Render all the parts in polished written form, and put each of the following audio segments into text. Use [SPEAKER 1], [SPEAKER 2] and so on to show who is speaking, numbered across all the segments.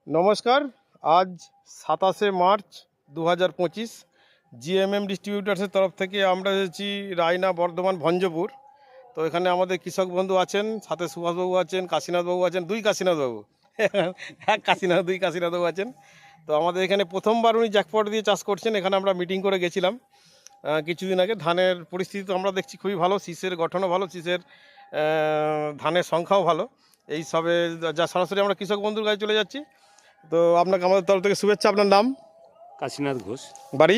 [SPEAKER 1] নমস্কার। আজ 27শে March 2025 GMm ডিস্ট্রিবিউটার্সের তরফ থেকে আমরা এসেছি রায়না বর্ধমান ভঞ্জপুর। তো এখানে আমাদের কৃষক বন্ধু আছেন, সাথে সুভাষবাবু আছেন, কাশীনাথবাবু আছেন, দুই কাশীনাথবাবু এক কাশীনাথ দুই কাশীনাথবাবু আছেন। তো আমাদের এখানে প্রথমবার উনি জ্যাকপট দিয়ে চাষ করছেন। এখানে আমরা মিটিং করে গেছিলাম কিছুদিন আগে। ধানের পরিস্থিতি তো আমরা দেখছি খুবই ভালো, শীষের গঠনও ভালো, শীষের ধানের সংখ্যাও ভালো। এই সবে যা সরাসরি আমরা কৃষক বন্ধুর কাছে চলে যাচ্ছি। তো আপনাকে আমাদের তরফ থেকে শুভেচ্ছা। আপনার নাম?
[SPEAKER 2] কাশীনাথ ঘোষ,
[SPEAKER 1] বাড়ি?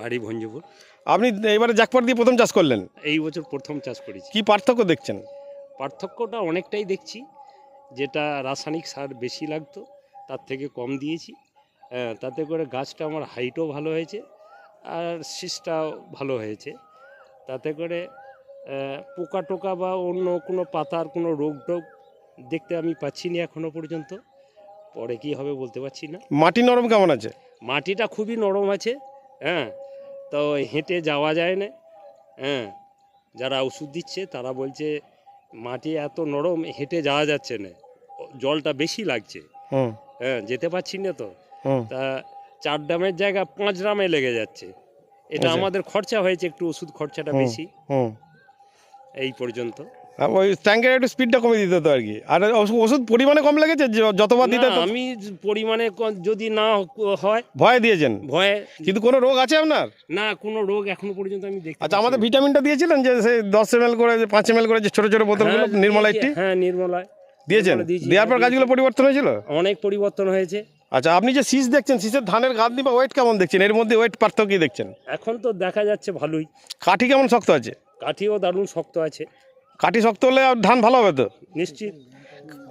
[SPEAKER 2] বাড়ি ভঞ্জপুর।
[SPEAKER 1] আপনি এবারে জ্যাকপট দিয়ে প্রথম চাষ করলেন,
[SPEAKER 2] এই বছর প্রথম চাষ করেছি।
[SPEAKER 1] কি পার্থক্য দেখছেন?
[SPEAKER 2] পার্থক্যটা অনেকটাই দেখছি, যেটা রাসায়নিক সার বেশি লাগতো তার থেকে কম দিয়েছি। তাতে করে গাছটা আমার হাইটও ভালো হয়েছে আর শীষটাও ভালো হয়েছে। তাতে করে পোকা টোকা বা অন্য কোনো পাতার কোনো রোগ টোগ দেখতে আমি পাচ্ছি না এখনও পর্যন্ত। পরে কি হবে বলতে পারছি না।
[SPEAKER 1] মাটি নরম কেমন আছে?
[SPEAKER 2] মাটিটা খুবই নরম আছে, তো হেঁটে যাওয়া যায় না। যারা ওষুধ দিচ্ছে তারা বলছে মাটি এত নরম হেঁটে যাওয়া যাচ্ছে না, জলটা বেশি লাগছে। যেতে পারছি না তো। তা 4 ড্রামের জায়গা 5 ড্রামে লেগে যাচ্ছে। এটা আমাদের খরচা হয়েছে একটু, ওষুধ খরচাটা বেশি এই পর্যন্ত।
[SPEAKER 1] ওই ট্যাঙ্কের একটু স্পিডটা কমে দিতে হতো আর কি। আর ওষুধ পরিমাণে কম লেগেছে, যতবার দিতে
[SPEAKER 2] আমি পরিমাণে যদি না হয়
[SPEAKER 1] ভয় দিয়েছেন?
[SPEAKER 2] ভয়ে।
[SPEAKER 1] কিন্তু কোনো রোগ আছে আপনার?
[SPEAKER 2] না, কোনো রোগ এখনো পর্যন্ত আমি দেখতে।
[SPEAKER 1] আচ্ছা, আমাদের ভিটামিনটা দিয়েছিলেন যে সেই 10 ml করে, 5 ml করে যে ছোট ছোট বোতলগুলো, নির্মলা 80?
[SPEAKER 2] হ্যাঁ, নির্মলা
[SPEAKER 1] দিয়েছেন। দেওয়ার পর গাছগুলো পরিবর্তন হয়েছিল?
[SPEAKER 2] অনেক পরিবর্তন হয়েছে।
[SPEAKER 1] আচ্ছা, আপনি যে শীষ দেখছেন, শীষের ধানের গাঁথনি বা ওয়েট কেমন দেখছেন? এর মধ্যে ওয়েট পার্থক্য কি দেখছেন?
[SPEAKER 2] এখন তো দেখা যাচ্ছে ভালোই।
[SPEAKER 1] কাঠি কেমন শক্ত আছে?
[SPEAKER 2] কাঠিও দারুণ শক্ত আছে।
[SPEAKER 1] কাঠি শক্ত হলে আর ধান ভালো হবে তো?
[SPEAKER 2] নিশ্চিত।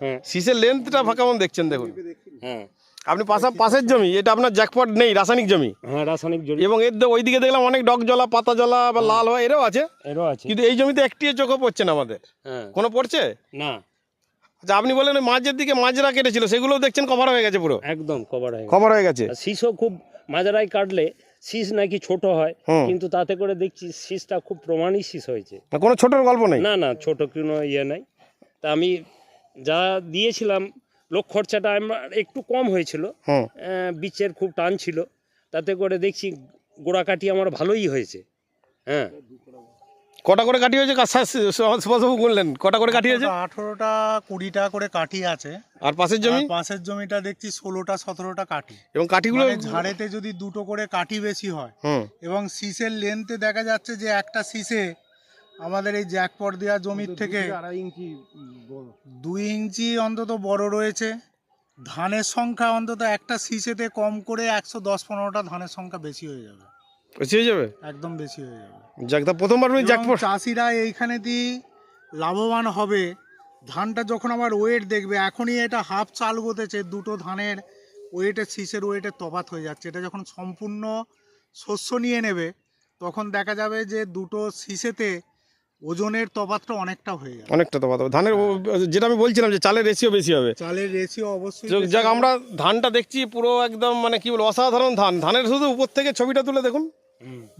[SPEAKER 2] হ্যাঁ,
[SPEAKER 1] শীষের লেন্থটা কেমন দেখছেন? দেখুন,
[SPEAKER 2] হ্যাঁ,
[SPEAKER 1] আপনি পাশের জমি, এটা আপনার জ্যাকপট নেই, রাসায়নিক জমি।
[SPEAKER 2] হ্যাঁ, রাসায়নিক জমি।
[SPEAKER 1] এবং এর ওইদিকে দেখলাম অনেক ডগ জ্বলা, পাতা জ্বলা বা লাল হয়, এরও আছে।
[SPEAKER 2] এরও আছে,
[SPEAKER 1] কিন্তু এই জমিতে একটি চোখে পড়ছে না আমাদের। কোনো পড়ছে
[SPEAKER 2] না।
[SPEAKER 1] আচ্ছা, আপনি বলেন মাঝের দিকে মাজরা কেটেছিল, সেগুলো দেখছেন কভার হয়ে গেছে, পুরো
[SPEAKER 2] একদম
[SPEAKER 1] কভার হয়ে গেছে।
[SPEAKER 2] শীষও খুব মাঝারাই কাটলে শীষ নাকি ছোট হয়, কিন্তু তাতে করে দেখছি শীষটা খুব প্রমাণই শীষ হয়েছে।
[SPEAKER 1] কোনো ছোটর গল্প নেই?
[SPEAKER 2] না না, ছোট কোনো ইয়ে নাই। তা আমি যা দিয়েছিলাম, লোক খরচাটা আমার একটু কম হয়েছিল, বীজের খুব টান ছিল। তাতে করে দেখছি গোড়া কাটি আমার ভালোই হয়েছে।
[SPEAKER 1] কটা করে কাঠি হয়েছে? সুভাষবাবু বললেন কটা করে কাঠি হয়েছে?
[SPEAKER 3] 18টা 20টা করে কাঠি আছে।
[SPEAKER 1] আর পাশের জমি?
[SPEAKER 3] পাশের জমিটা দেখছি 16টা 17টা কাঠি।
[SPEAKER 1] এবং কাঠিগুলো
[SPEAKER 3] ঝাড়েতে যদি 2টো করে কাঠি বেশি হয়, এবং শীষের লেন্থে দেখা যাচ্ছে যে একটা শীষে আমাদের এই জ্যাকপট দেওয়া জমির থেকে 2 ইঞ্চি অন্তত বড় রয়েছে। ধানের সংখ্যা অন্তত একটা শীষেতে কম করে 110-15টা ধানের সংখ্যা বেশি হয়ে যাবে।
[SPEAKER 1] বেশি হয়ে যাবে,
[SPEAKER 3] একদম বেশি হয়ে যাবে।
[SPEAKER 1] যাক, তা প্রথমবার উনি জ্যাকপট।
[SPEAKER 3] চাষিরা এইখানে দিয়ে লাভবান হবে। ধানটা যখন আবার ওয়েট দেখবে, এখনই এটা হাফ চাল গোতেছে, 2টো ধানের ওয়েটের শীষের ওয়েটের তফাৎ হয়ে যাচ্ছে। এটা যখন সম্পূর্ণ শস্য নিয়ে নেবে, তখন দেখা যাবে যে 2টো শীষেতে ওজনের তফাৎটা অনেকটা হয়ে যাবে।
[SPEAKER 1] অনেকটা তফাৎ হবে ধানের। যেটা আমি বলছিলাম যে চালের রেশিও বেশি হবে।
[SPEAKER 3] চালের রেশিও অবশ্যই।
[SPEAKER 1] যাক, আমরা ধানটা দেখছি পুরো একদম, মানে কি বলবো, অসাধারণ ধান। ধানের শুধু উপর থেকে ছবিটা তুলে দেখুন,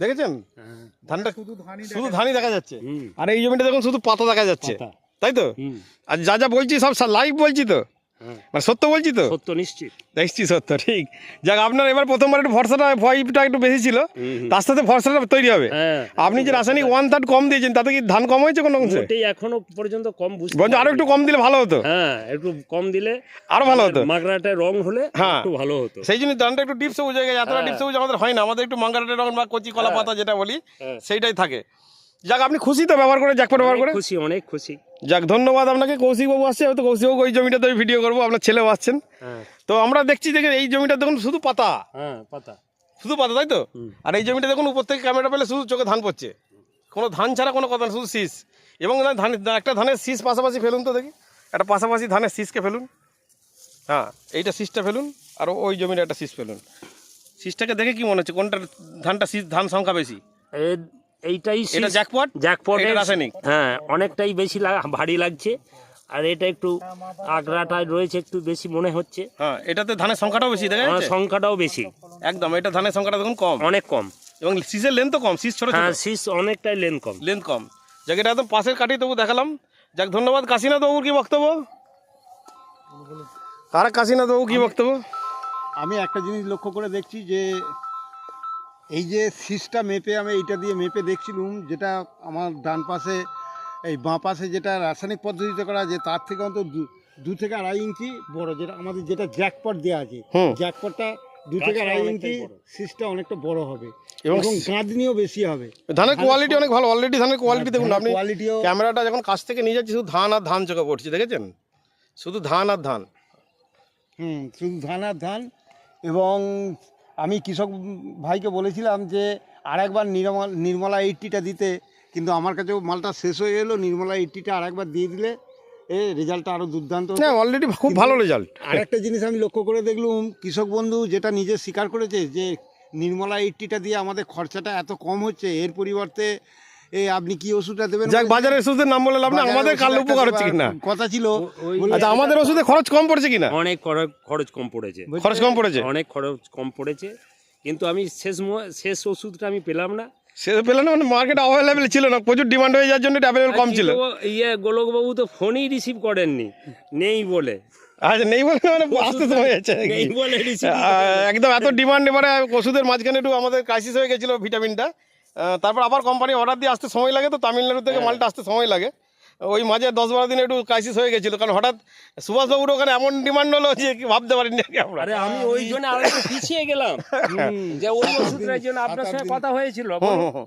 [SPEAKER 1] দেখেছেন ধানটা? শুধু ধানই দেখা যাচ্ছে। আর এই জমিটা দেখুন, শুধু পাতা দেখা যাচ্ছে, তাই তো? আর যা যা বলছি সব লাইভ বলছি তো, মানে সত্য বলছি তো?
[SPEAKER 2] সত্য, নিশ্চিত
[SPEAKER 1] দেখছি সত্য। ঠিক। যাক, আপনার এবার প্রথমবার একটু ভয়টা একটু বেশি ছিল, তার সাথে ভরসাটা তৈরি হবে। আপনি যে রাসায়নিক 1/3 কম দিয়েছেন, তাতে কি ধান কম হয়েছে কোনো অংশে?
[SPEAKER 2] এখনো পর্যন্ত কম বুঝতে,
[SPEAKER 1] বলছি আরো একটু কম দিলে ভালো হতো।
[SPEAKER 2] একটু কম দিলে
[SPEAKER 1] আরো ভালো হতো।
[SPEAKER 2] মাগরাটে রং হলে একটু ভালো হতো।
[SPEAKER 1] সেই জন্য ধানটা একটু ডিপ সবুজ হয়ে গেছে। এতটা ডিপ সবুজ আমাদের হয় না, আমাদের একটু মাঙ্গারাটে রং বা কচি কলা পাতা যেটা বলি, সেইটাই থাকে। যাক, আপনি খুশি তো ব্যবহার করে, জ্যাকপট ব্যবহার করে?
[SPEAKER 2] খুশি, অনেক খুশি।
[SPEAKER 1] যাক, ধন্যবাদ আপনাকে। কৌশিকবাবু আসছে, হয়তো কৌশিকবাবু ওই জমিটাতে আমি ভিডিও করবো, আপনার ছেলেও আসছেন। তো আমরা দেখছি, দেখে এই জমিটা দেখুন শুধু পাতা, শুধু পাতা, তাই তো? আর এই জমিটা দেখুন, উপর থেকে ক্যামেরা পেলে শুধু চোখে ধান পড়ছে, কোনো ধান ছাড়া কোনো কথা না, শুধু শীষ। এবং একটা ধানের শীষ পাশাপাশি ফেলুন তো দেখি, একটা পাশাপাশি ধানের শীষকে ফেলুন। এইটা শীষটা ফেলুন, আর ওই জমিটা একটা শীষ ফেলুন। শীষটাকে দেখে কি মনে হচ্ছে কোনটা ধানটা শীষ, ধান সংখ্যা বেশি?
[SPEAKER 2] এইটাই
[SPEAKER 1] এটা জ্যাকপট,
[SPEAKER 2] এটা
[SPEAKER 1] রাসায়নিক।
[SPEAKER 2] অনেকটাই বেশি ভারী লাগছে। আর এটা একটু আগ্রাটা রয়েছে, একটু বেশি মনে হচ্ছে।
[SPEAKER 1] এটাতে ধানের সংখ্যাটাও বেশি দেখা যাচ্ছে,
[SPEAKER 2] সংখ্যাটাও বেশি
[SPEAKER 1] একদম। এটা ধানের সংখ্যাটা দেখুন কম,
[SPEAKER 2] অনেক কম।
[SPEAKER 1] এবং শীষের লেন্থও কম, শীষ ছোট,
[SPEAKER 2] শীষ অনেকটাই লেন্থ কম।
[SPEAKER 1] যাক, এটা একদম পাশের কাঠি তবু দেখালাম। যাক, ধন্যবাদ। কাশীনাথ বাবুর কি বক্তব্য? আর কাশীনাথ বাবু কি বক্তব্য?
[SPEAKER 4] আমি একটা জিনিস লক্ষ্য করে দেখছি যে এই যে শীষটা মেপে আমি এইটা দিয়ে মেপে দেখছিলাম, যেটা আমার ডান পাশে এই বাঁ পাশে যেটা রাসায়নিক পদ্ধতিতে করা আছে তার থেকে অন্তত 2 থেকে 2.5 ইঞ্চি বড়, যেটা আমাদের যেটা জ্যাকপট দেওয়া আছে,
[SPEAKER 1] হুম।
[SPEAKER 4] জ্যাকপটটা 2 থেকে
[SPEAKER 2] গাছটা
[SPEAKER 4] 2.5
[SPEAKER 2] অনেকটাই
[SPEAKER 4] ইঞ্চি,
[SPEAKER 2] বড়।
[SPEAKER 4] শীষটা অনেকটা বড় হবে
[SPEAKER 1] এবং
[SPEAKER 4] এবং গাঁদনিও বেশি হবে।
[SPEAKER 1] ধানের কোয়ালিটি অনেক ভালো, অলরেডি ধানের কোয়ালিটি দেখুন আপনি,
[SPEAKER 4] কোয়ালিটিও
[SPEAKER 1] ক্যামেরাটা যখন কাছ থেকে নিয়ে যাচ্ছি শুধু ধান আর ধান চোখে পড়ছে, দেখেছেন? শুধু ধান আর ধান।
[SPEAKER 4] শুধু ধান আর ধান। এবং আমি কৃষক ভাইকে বলেছিলাম যে আরেকবার নির্মলা 80টা দিতে, কিন্তু আমার কাছেও মালটা শেষ হয়ে এলো। নির্মলা 80টা আরেকবার দিয়ে দিলে রেজাল্টটা আরও দুর্দান্ত হতো।
[SPEAKER 1] হ্যাঁ, অলরেডি খুব ভালো রেজাল্ট।
[SPEAKER 4] আরেকটা জিনিস আমি লক্ষ্য করে দেখলুম, কৃষক বন্ধু যেটা নিজে স্বীকার করেছে যে নির্মলা 80টা দিয়ে আমাদের খরচাটা এত কম হচ্ছে, এর পরিবর্তে আপনি কি ওষুধটা দেবেন?
[SPEAKER 1] যাক, বাজারের ওষুধের নাম বলে লাভ নেই, আমাদের কাল উপকার হচ্ছে কিনা।
[SPEAKER 4] কথা ছিল।
[SPEAKER 1] আচ্ছা, আমাদের ওষুধে খরচ কম পড়ছে কিনা?
[SPEAKER 2] অনেক খরচ কম পড়েছে,
[SPEAKER 1] খরচ কম পড়েছে,
[SPEAKER 2] অনেক খরচ কম পড়েছে, কিন্তু আমি শেষ ওষুধটা আমি পেলাম না।
[SPEAKER 1] সে পেলে না, মানে মার্কেট অ্যাভেলেবেল ছিল না, প্রচুর ডিমান্ড হয়ে যাওয়ার জন্য অ্যাভেলেবেল কম ছিল।
[SPEAKER 2] গোলকবাবু তো ফোনই রিসিভ করেননি, নেই বলে।
[SPEAKER 1] আচ্ছা, নেই বলে মানে আসতে সময় যাচ্ছে,
[SPEAKER 2] নেই বলে রিসিভ।
[SPEAKER 1] একদম এত ডিমান্ড। এবারে ওষুধের মাঝখানে একটু আমাদের ক্রাইসিস হয়ে গেছিলো ভিটামিনটা, তারপর আবার কোম্পানি অর্ডার দিয়ে আসতে সময় লাগে, তো তামিলনাড়ু থেকে মালটা আসতে সময় লাগে। ওই মাঝে 10-12 দিনে একটু ক্রাইসিস হয়ে গেছিলো, কারণ হঠাৎ সুভাষবাবুর ওখানে এমন ডিমান্ড হলো যে কি ভাবতে পারিনি আগে আমরা।
[SPEAKER 2] আরে আমি ওই জন্য আরেকটু পিছিয়ে গেলাম, যে ওই ওষুধটার জন্য আপনার সঙ্গে কথা হয়েছিল।
[SPEAKER 1] হুম, হুম, হুম।